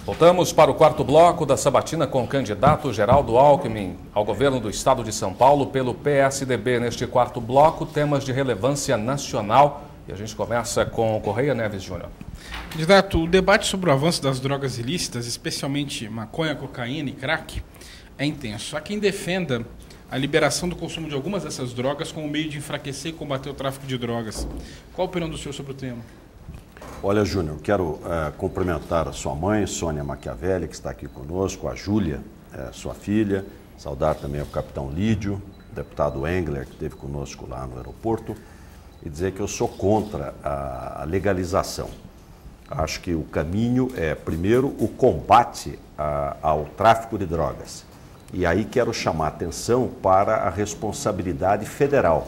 Voltamos para o quarto bloco da sabatina com o candidato Geraldo Alckmin ao governo do estado de São Paulo pelo PSDB. Neste quarto bloco, temas de relevância nacional. E a gente começa com Correia Neves Júnior. Candidato, o debate sobre o avanço das drogas ilícitas, especialmente maconha, cocaína e crack, é intenso. Há quem defenda a liberação do consumo de algumas dessas drogas como meio de enfraquecer e combater o tráfico de drogas. Qual a opinião do senhor sobre o tema? Olha, Júnior, quero cumprimentar a sua mãe, Sônia Machiavelli, que está aqui conosco, a Júlia, sua filha, saudar também o capitão Lídio, o deputado Engler, que esteve conosco lá no aeroporto, e dizer que eu sou contra a legalização. Acho que o caminho é, primeiro, o combate ao tráfico de drogas. E aí quero chamar a atenção para a responsabilidade federal,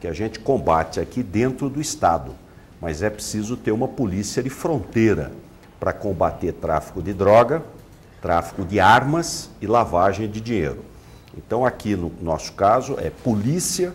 que a gente combate aqui dentro do Estado. Mas é preciso ter uma polícia de fronteira para combater tráfico de droga, tráfico de armas e lavagem de dinheiro. Então, aqui no nosso caso, é polícia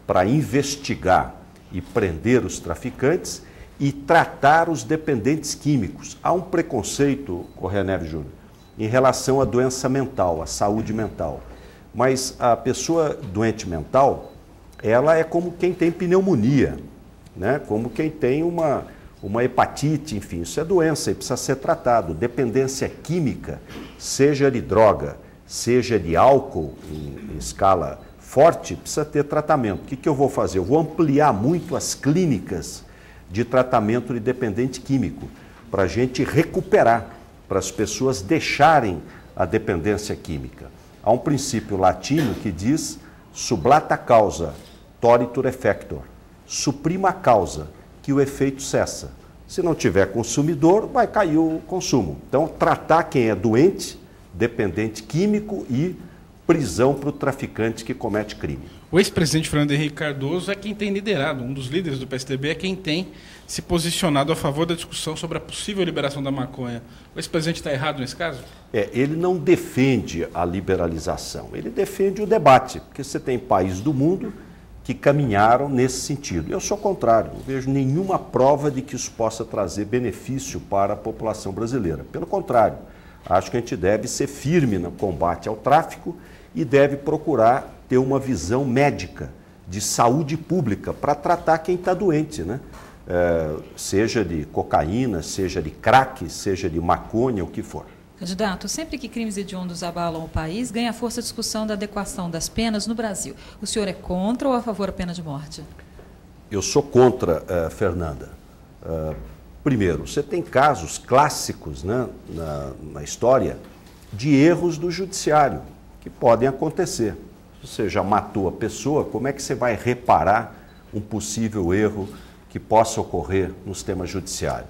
para investigar e prender os traficantes e tratar os dependentes químicos. Há um preconceito, Correia Neves Júnior, em relação à doença mental, à saúde mental. Mas a pessoa doente mental, ela é como quem tem pneumonia, né? Como quem tem uma hepatite, enfim, isso é doença e precisa ser tratado. Dependência química, seja de droga, seja de álcool em escala forte, precisa ter tratamento. O que eu vou fazer? Eu vou ampliar muito as clínicas de tratamento de dependente químico, para a gente recuperar, para as pessoas deixarem a dependência química. Há um princípio latino que diz sublata causa, toritur effector. Suprima a causa, que o efeito cessa. Se não tiver consumidor, vai cair o consumo. Então, tratar quem é doente, dependente químico e prisão para o traficante que comete crime. O ex-presidente Fernando Henrique Cardoso é quem tem liderado, um dos líderes do PSDB é quem tem se posicionado a favor da discussão sobre a possível liberação da maconha. O ex-presidente está errado nesse caso? Ele não defende a liberalização, ele defende o debate, porque você tem países do mundo que caminharam nesse sentido. Eu sou contrário, não vejo nenhuma prova de que isso possa trazer benefício para a população brasileira. Pelo contrário, acho que a gente deve ser firme no combate ao tráfico e deve procurar ter uma visão médica de saúde pública para tratar quem está doente, né? Seja de cocaína, seja de crack, seja de maconha, o que for. Candidato, sempre que crimes hediondos abalam o país, ganha força a discussão da adequação das penas no Brasil. O senhor é contra ou a favor da pena de morte? Eu sou contra, Fernanda. Primeiro, você tem casos clássicos, né, na história de erros do judiciário que podem acontecer. Se você já matou a pessoa, como é que você vai reparar um possível erro que possa ocorrer no sistema judiciário?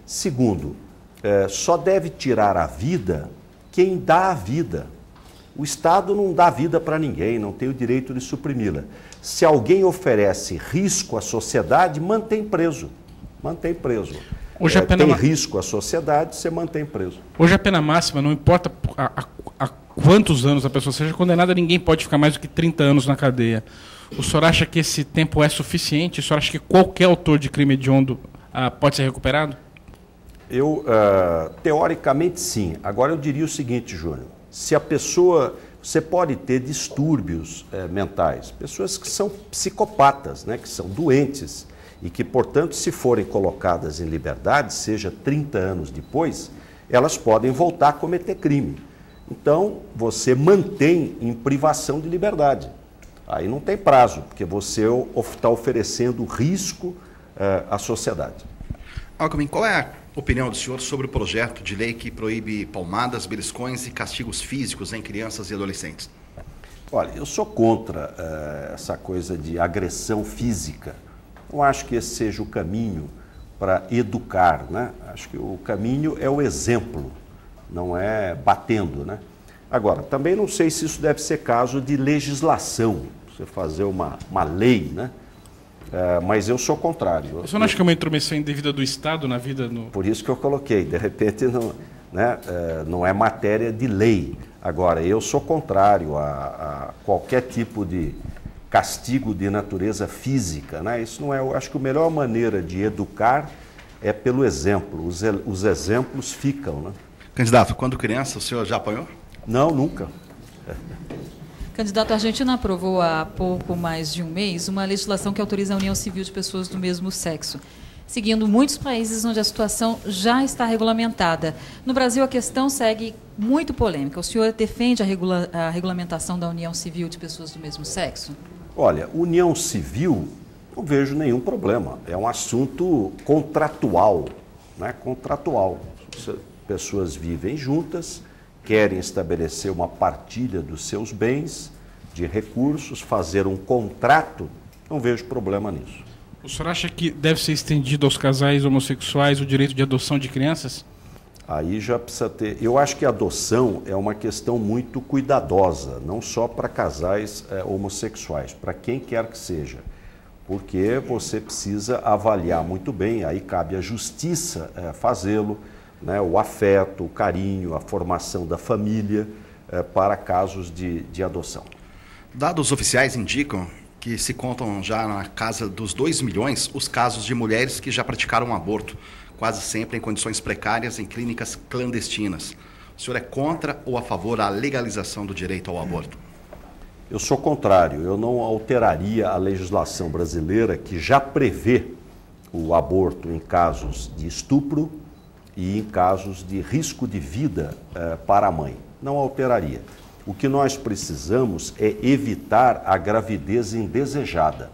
Segundo, só deve tirar a vida quem dá a vida. O Estado não dá vida para ninguém, não tem o direito de suprimi-la. Se alguém oferece risco à sociedade, mantém preso. Mantém preso. Hoje tem risco à sociedade, você mantém preso. Hoje a pena máxima, não importa a quantos anos a pessoa seja condenada, ninguém pode ficar mais do que 30 anos na cadeia. O senhor acha que esse tempo é suficiente? O senhor acha que qualquer autor de crime hediondo pode ser recuperado? Teoricamente, sim. Agora, eu diria o seguinte, Júnior. Se a pessoa... Você pode ter distúrbios mentais. Pessoas que são psicopatas, né, que são doentes e que, portanto, se forem colocadas em liberdade, seja 30 anos depois, elas podem voltar a cometer crime. Então, você mantém em privação de liberdade. Aí não tem prazo, porque você está oferecendo risco à sociedade. Alckmin, qual é a opinião do senhor sobre o projeto de lei que proíbe palmadas, beliscões e castigos físicos em crianças e adolescentes? Olha, eu sou contra essa coisa de agressão física. Não acho que esse seja o caminho para educar, né? Acho que o caminho é o exemplo, não é batendo, né? Agora, também não sei se isso deve ser caso de legislação, você fazer uma lei, né? Mas eu sou contrário. Você não acha que é uma intromissão indevida do Estado na vida? Por isso que eu coloquei, de repente não é matéria de lei. Agora, eu sou contrário a qualquer tipo de castigo de natureza física, né? Isso não é, eu acho que a melhor maneira de educar é pelo exemplo. Os exemplos ficam, né? Candidato, quando criança, o senhor já apanhou? Não, nunca. Candidato, a Argentina aprovou há pouco mais de um mês uma legislação que autoriza a união civil de pessoas do mesmo sexo, seguindo muitos países onde a situação já está regulamentada. No Brasil, a questão segue muito polêmica. O senhor defende a regulamentação da união civil de pessoas do mesmo sexo? Olha, união civil, não vejo nenhum problema. É um assunto contratual, né? Contratual. Pessoas vivem juntas, querem estabelecer uma partilha dos seus bens, de recursos, fazer um contrato, não vejo problema nisso. O senhor acha que deve ser estendido aos casais homossexuais o direito de adoção de crianças? Aí já precisa ter... Eu acho que a adoção é uma questão muito cuidadosa, não só para casais homossexuais, para quem quer que seja. Porque você precisa avaliar muito bem, aí cabe à justiça fazê-lo, né, o afeto, o carinho, a formação da família para casos de adoção. Dados oficiais indicam que se contam já na casa dos 2 milhões os casos de mulheres que já praticaram um aborto, quase sempre em condições precárias em clínicas clandestinas. O senhor é contra ou a favor da legalização do direito ao aborto? Eu sou contrário, eu não alteraria a legislação brasileira que já prevê o aborto em casos de estupro e em casos de risco de vida para a mãe. Não alteraria. O que nós precisamos é evitar a gravidez indesejada.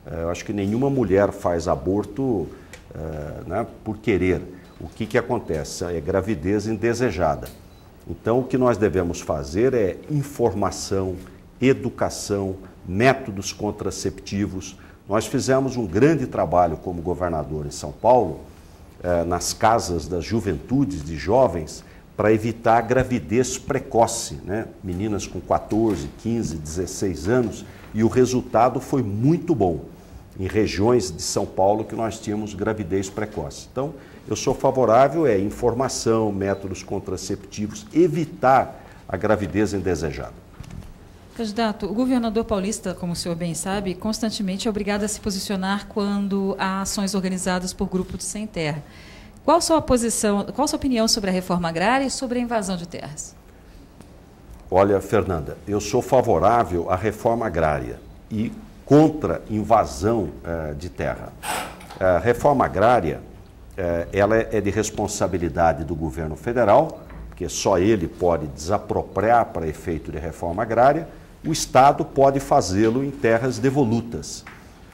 Eu acho que nenhuma mulher faz aborto né, por querer. O que acontece? É gravidez indesejada. Então, o que nós devemos fazer é informação, educação, métodos contraceptivos. Nós fizemos um grande trabalho como governador em São Paulo, nas casas das juventudes de jovens, para evitar a gravidez precoce, né? Meninas com 14, 15, 16 anos, e o resultado foi muito bom em regiões de São Paulo que nós tínhamos gravidez precoce. Então, eu sou favorável a informação, métodos contraceptivos, evitar a gravidez indesejada. Candidato, o governador paulista, como o senhor bem sabe, constantemente é obrigado a se posicionar quando há ações organizadas por grupos de sem terra. Qual a sua posição, qual a sua opinião sobre a reforma agrária e sobre a invasão de terras? Olha, Fernanda, eu sou favorável à reforma agrária e contra invasão de terra. A reforma agrária, ela é de responsabilidade do governo federal, porque só ele pode desapropriar para efeito de reforma agrária. O Estado pode fazê-lo em terras devolutas.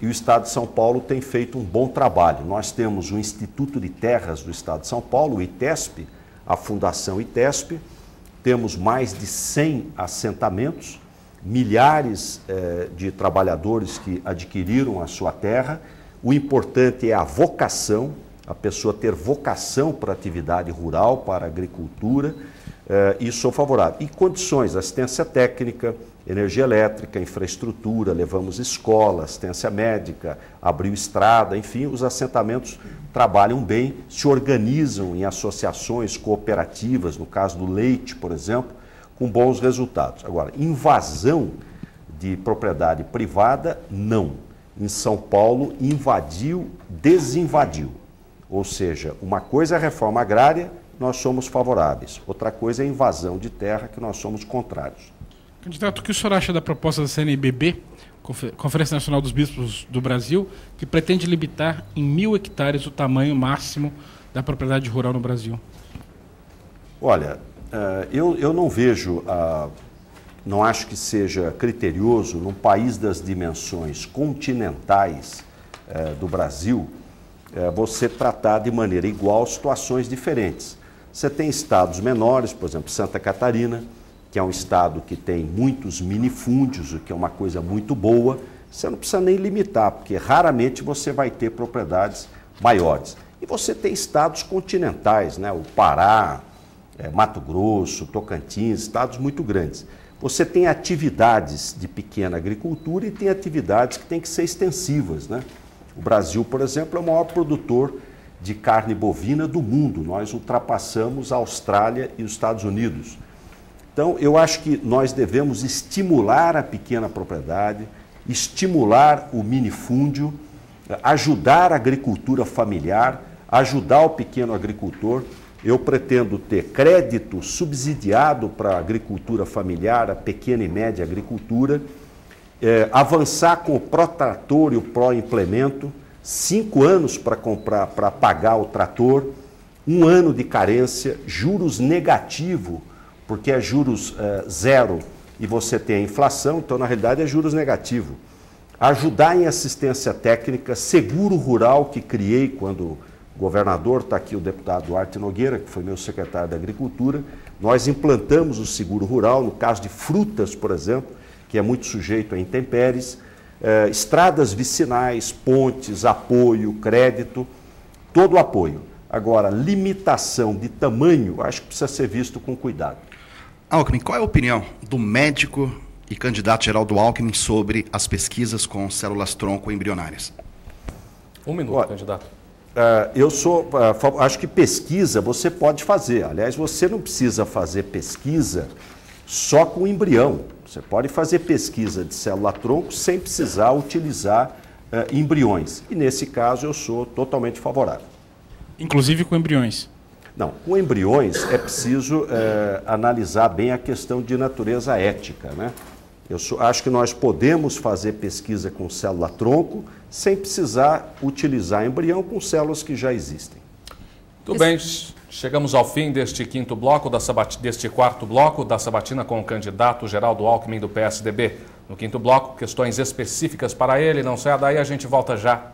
E o Estado de São Paulo tem feito um bom trabalho. Nós temos o Instituto de Terras do Estado de São Paulo, o ITESP, a Fundação ITESP. Temos mais de 100 assentamentos, milhares de trabalhadores que adquiriram a sua terra. O importante é a vocação, a pessoa ter vocação para a atividade rural, para a agricultura, e sou favorável. E condições, assistência técnica, energia elétrica, infraestrutura, levamos escola, assistência médica, abriu estrada, enfim, os assentamentos trabalham bem, se organizam em associações cooperativas, no caso do leite, por exemplo, com bons resultados. Agora, invasão de propriedade privada, não. Em São Paulo, invadiu, desinvadiu. Ou seja, uma coisa é a reforma agrária, nós somos favoráveis. Outra coisa é a invasão de terra, que nós somos contrários. Candidato, o que o senhor acha da proposta da CNBB, Conferência Nacional dos Bispos do Brasil, que pretende limitar em 1.000 hectares o tamanho máximo da propriedade rural no Brasil? Olha, eu não vejo, não acho que seja criterioso, num país das dimensões continentais do Brasil, você tratar de maneira igual situações diferentes. Você tem estados menores, por exemplo, Santa Catarina, que é um estado que tem muitos minifúndios, o que é uma coisa muito boa. Você não precisa nem limitar, porque raramente você vai ter propriedades maiores. E você tem estados continentais, né? O Pará, Mato Grosso, Tocantins, estados muito grandes. Você tem atividades de pequena agricultura e tem atividades que têm que ser extensivas, né? O Brasil, por exemplo, é o maior produtor de carne bovina do mundo. Nós ultrapassamos a Austrália e os Estados Unidos. Então, eu acho que nós devemos estimular a pequena propriedade, estimular o minifúndio, ajudar a agricultura familiar, ajudar o pequeno agricultor eu pretendo ter crédito subsidiado para a agricultura familiar, a pequena e média agricultura, avançar com o Protrator e o Proimplemento, 5 anos para comprar, para pagar o trator, 1 ano de carência, juros negativo, porque é juros zero e você tem a inflação, então na realidade é juros negativo. Ajudar em assistência técnica, seguro rural que criei quando governador, está aqui o deputado Duarte Nogueira, que foi meu secretário da Agricultura, nós implantamos o seguro rural, no caso de frutas, por exemplo, que é muito sujeito a intempéries, estradas vicinais, pontes, apoio, crédito, todo o apoio. Agora, limitação de tamanho, acho que precisa ser visto com cuidado. Alckmin, qual é a opinião do médico e candidato Geraldo Alckmin sobre as pesquisas com células-tronco embrionárias? 1 minuto, candidato. Acho que pesquisa você pode fazer. Aliás, você não precisa fazer pesquisa só com embrião. Você pode fazer pesquisa de célula-tronco sem precisar utilizar embriões. E nesse caso eu sou totalmente favorável. Inclusive com embriões? Não, com embriões é preciso analisar bem a questão de natureza ética, né? Acho que nós podemos fazer pesquisa com célula-tronco sem precisar utilizar embrião com células que já existem. Tudo bem, chegamos ao fim deste quarto bloco da sabatina com o candidato Geraldo Alckmin do PSDB. No quinto bloco, questões específicas para ele. Não saia daí, a gente volta já.